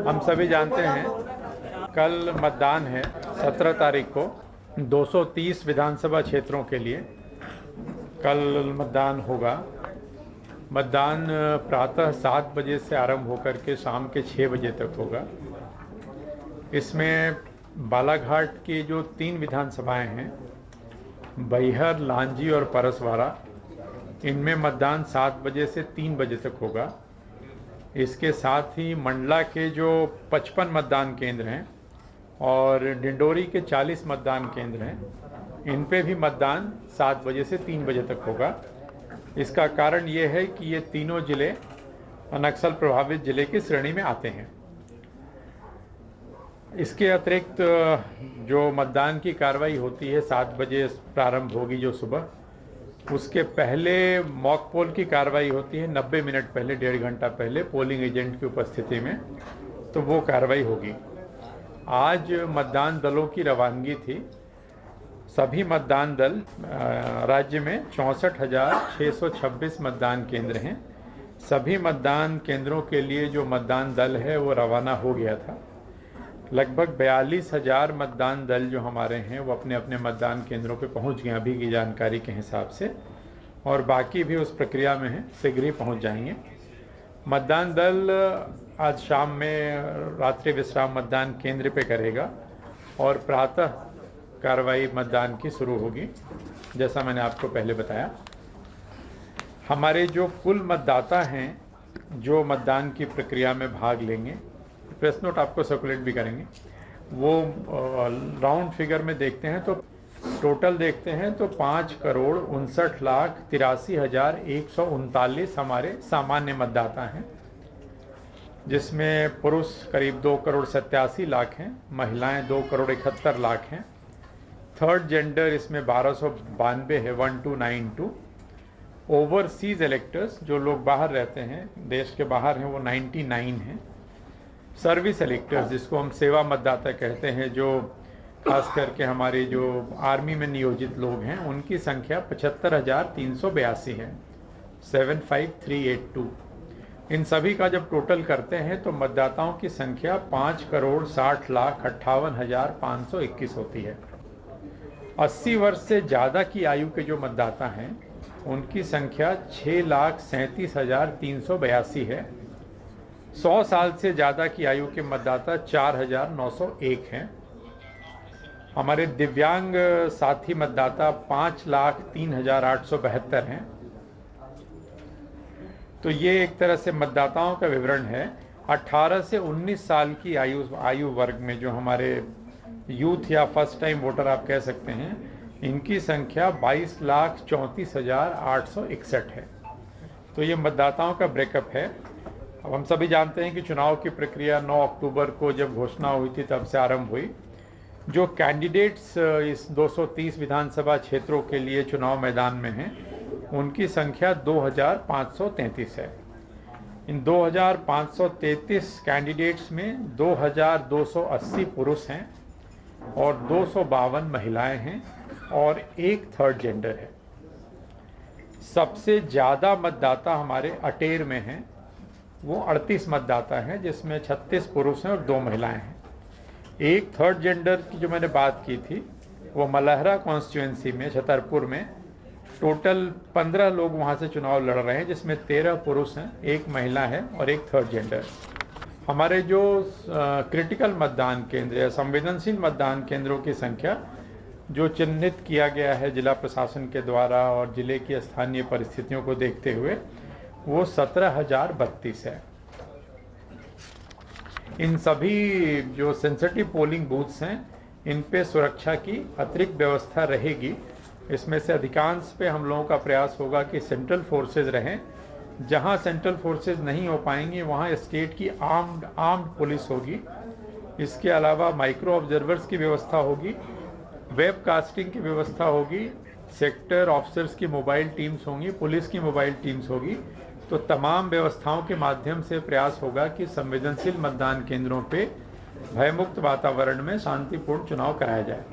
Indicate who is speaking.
Speaker 1: हम सभी जानते हैं कल मतदान है 17 तारीख को 230 विधानसभा क्षेत्रों के लिए कल मतदान होगा। मतदान प्रातः 7 बजे से आरंभ होकर के शाम के 6 बजे तक होगा। इसमें बालाघाट की जो 3 विधानसभाएं हैं, बैहर, लांजी और परसवाड़ा, इनमें मतदान 7 बजे से 3 बजे तक होगा। इसके साथ ही मंडला के जो 55 मतदान केंद्र हैं और डिंडोरी के 40 मतदान केंद्र हैं, इन पे भी मतदान 7 बजे से 3 बजे तक होगा। इसका कारण ये है कि ये तीनों ज़िले नक्सल प्रभावित ज़िले की श्रेणी में आते हैं। इसके अतिरिक्त जो मतदान की कार्रवाई होती है 7 बजे प्रारंभ होगी जो सुबह, उसके पहले मॉक पोल की कार्रवाई होती है 90 मिनट पहले, 1.5 घंटा पहले पोलिंग एजेंट की उपस्थिति में, तो वो कार्रवाई होगी। आज मतदान दलों की रवानगी थी। सभी मतदान दल राज्य में 64,626 मतदान केंद्र हैं। सभी मतदान केंद्रों के लिए जो मतदान दल है वो रवाना हो गया था। लगभग 42,000 मतदान दल जो हमारे हैं वो अपने अपने मतदान केंद्रों पे पहुंच गए अभी की जानकारी के हिसाब से, और बाकी भी उस प्रक्रिया में हैं, शीघ्र ही पहुंच जाएंगे। मतदान दल आज शाम में रात्रि विश्राम मतदान केंद्र पे करेगा और प्रातः कार्रवाई मतदान की शुरू होगी, जैसा मैंने आपको पहले बताया। हमारे जो कुल मतदाता हैं जो मतदान की प्रक्रिया में भाग लेंगे, प्रेस नोट आपको सर्कुलेट भी करेंगे, वो राउंड फिगर में देखते हैं तो टोटल देखते हैं तो 5,59,83,139 हमारे सामान्य मतदाता हैं, जिसमें पुरुष करीब 2,87,00,000 हैं, महिलाएं 2,71,00,000 हैं। थर्ड जेंडर इसमें 1292 है, 1292। ओवरसीज इलेक्टर्स जो लोग बाहर रहते हैं, देश के बाहर हैं, वो 99 हैं। सर्विस इलेक्टर्स जिसको हम सेवा मतदाता कहते हैं, जो खास करके हमारे जो आर्मी में नियोजित लोग हैं, उनकी संख्या 75,382 है, 75,382। इन सभी का जब टोटल करते हैं तो मतदाताओं की संख्या 5,60,58,521 होती है। 80 वर्ष से ज़्यादा की आयु के जो मतदाता हैं उनकी संख्या 6,37,382 है। 100 साल से ज़्यादा की आयु के मतदाता 4,901 हैं। हमारे दिव्यांग साथी मतदाता 5,03,872 हैं। तो ये एक तरह से मतदाताओं का विवरण है। 18 से 19 साल की आयु वर्ग में जो हमारे यूथ या फर्स्ट टाइम वोटर आप कह सकते हैं, इनकी संख्या 22,34,861 है। तो ये मतदाताओं का ब्रेकअप है। अब हम सभी जानते हैं कि चुनाव की प्रक्रिया 9 अक्टूबर को जब घोषणा हुई थी तब से आरंभ हुई। जो कैंडिडेट्स इस 230 विधानसभा क्षेत्रों के लिए चुनाव मैदान में हैं, उनकी संख्या 2,533 है। इन 2,533 कैंडिडेट्स में 2,280 पुरुष हैं और 252 महिलाएं हैं और एक थर्ड जेंडर है। सबसे ज़्यादा मतदाता हमारे अटेर में हैं, वो 38 मतदाता हैं, जिसमें 36 पुरुष हैं और 2 महिलाएं हैं। एक थर्ड जेंडर की जो मैंने बात की थी, वो मलहरा कॉन्स्टिट्यूएंसी में, छतरपुर में टोटल 15 लोग वहाँ से चुनाव लड़ रहे हैं, जिसमें 13 पुरुष हैं, 1 महिला है और एक थर्ड जेंडर। हमारे जो क्रिटिकल मतदान केंद्र या संवेदनशील मतदान केंद्रों की संख्या जो चिन्हित किया गया है जिला प्रशासन के द्वारा और जिले की स्थानीय परिस्थितियों को देखते हुए, वो 17,032 है। इन सभी जो सेंसिटिव पोलिंग बूथ्स हैं, इन पे सुरक्षा की अतिरिक्त व्यवस्था रहेगी। इसमें से अधिकांश पे हम लोगों का प्रयास होगा कि सेंट्रल फोर्सेज रहें। जहां सेंट्रल फोर्सेज नहीं हो पाएंगे वहां स्टेट की आर्म्ड पुलिस होगी। इसके अलावा माइक्रो ऑब्जर्वर्स की व्यवस्था होगी, वेब कास्टिंग की व्यवस्था होगी, सेक्टर ऑफिसर्स की मोबाइल टीम्स होंगी, पुलिस की मोबाइल टीम्स होगी। तो तमाम व्यवस्थाओं के माध्यम से प्रयास होगा कि संवेदनशील मतदान केंद्रों पे भयमुक्त वातावरण में शांतिपूर्ण चुनाव कराया जाए।